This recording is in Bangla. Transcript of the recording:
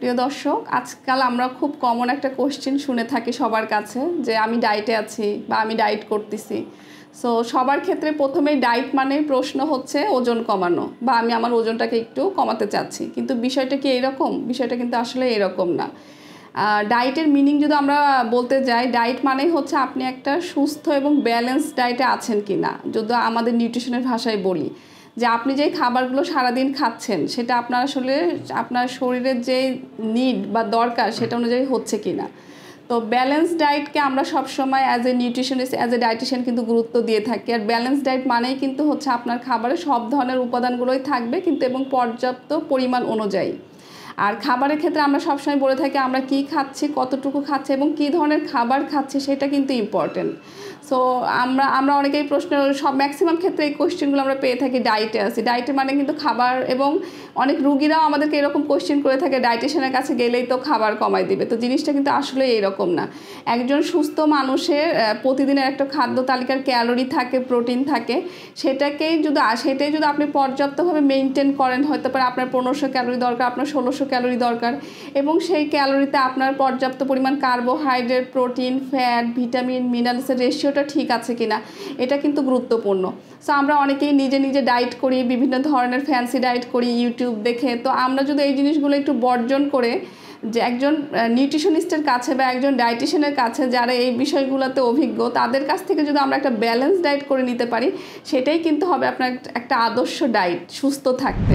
প্রিয় দর্শক, আজকাল আমরা খুব কমন একটা কোশ্চেন শুনে থাকি সবার কাছে যে আমি ডায়েটে আছি বা আমি ডায়েট করতেছি। সো সবার ক্ষেত্রে প্রথমেই ডায়েট মানেই প্রশ্ন হচ্ছে ওজন কমানো বা আমি আমার ওজনটাকে একটু কমাতে চাচ্ছি, কিন্তু বিষয়টা কি এরকম? বিষয়টা কিন্তু আসলে এরকম না। ডায়েটের মিনিং যদি আমরা বলতে যাই, ডায়েট মানেই হচ্ছে আপনি একটা সুস্থ এবং ব্যালেন্স ডায়েটে আছেন কি না। যদি আমাদের নিউট্রিশনের ভাষায় বলি যে আপনি যে খাবারগুলো সারাদিন খাচ্ছেন সেটা আপনার আসলে আপনার শরীরের যে নিড বা দরকার সেটা অনুযায়ী হচ্ছে কি না। তো ব্যালেন্স ডায়েটকে আমরা সবসময় as a nutritionist as a dietician কিন্তু গুরুত্ব দিয়ে থাকি। আর ব্যালেন্স ডায়েট মানেই কিন্তু হচ্ছে আপনার খাবারে সব ধরনের উপাদানগুলোই থাকবে কিন্তু এবং পর্যাপ্ত পরিমাণ অনুযায়ী। আর খাবারের ক্ষেত্রে আমরা সবসময় বলে থাকি আমরা কি খাচ্ছি, কতটুকু খাচ্ছি এবং কী ধরনের খাবার খাচ্ছি সেটা কিন্তু ইম্পর্টেন্ট। সো আমরা অনেকেই প্রশ্ন সব ম্যাক্সিমাম ক্ষেত্রে এই কোয়েশ্চেনগুলো আমরা পেয়ে থাকি ডায়েটে আছি। ডায়েটে মানে কিন্তু খাবার, এবং অনেক রুগীরাও আমাদেরকে এরকম কোয়েশ্চেন করে থাকে ডায়েটিশিয়ানের কাছে গেলেই তো খাবার কমাই দিবে। তো জিনিসটা কিন্তু আসলে এরকম না। একজন সুস্থ মানুষের প্রতিদিনের একটা খাদ্য তালিকার ক্যালোরি থাকে, প্রোটিন থাকে, সেটাই যদি আপনি পর্যাপ্তভাবে মেনটেন করেন, হয়তো পারে আপনার 1500 ক্যালোরি দরকার, আপনার 1600 ক্যালোরি দরকার, এবং সেই ক্যালোরিতে আপনার পর্যাপ্ত পরিমাণ কার্বোহাইড্রেট, প্রোটিন, ফ্যাট, ভিটামিন, মিনারেলসের রেশিওটা ঠিক আছে কিনা, এটা কিন্তু গুরুত্বপূর্ণ। সো আমরা অনেকেই নিজে নিজে ডায়েট করি, বিভিন্ন ধরনের ফ্যান্সি ডায়েট করি ইউটিউব দেখে। তো আমরা যদি এই জিনিসগুলো একটু বর্জন করে যে একজন নিউট্রিশনিস্টের কাছে বা একজন ডায়েটিশিয়ানের কাছে যারা এই বিষয়গুলোতে অভিজ্ঞ, তাদের কাছ থেকে যদি আমরা একটা ব্যালেন্স ডায়েট করে নিতে পারি, সেটাই কিন্তু হবে আপনার একটা আদর্শ ডায়েট সুস্থ থাকতে।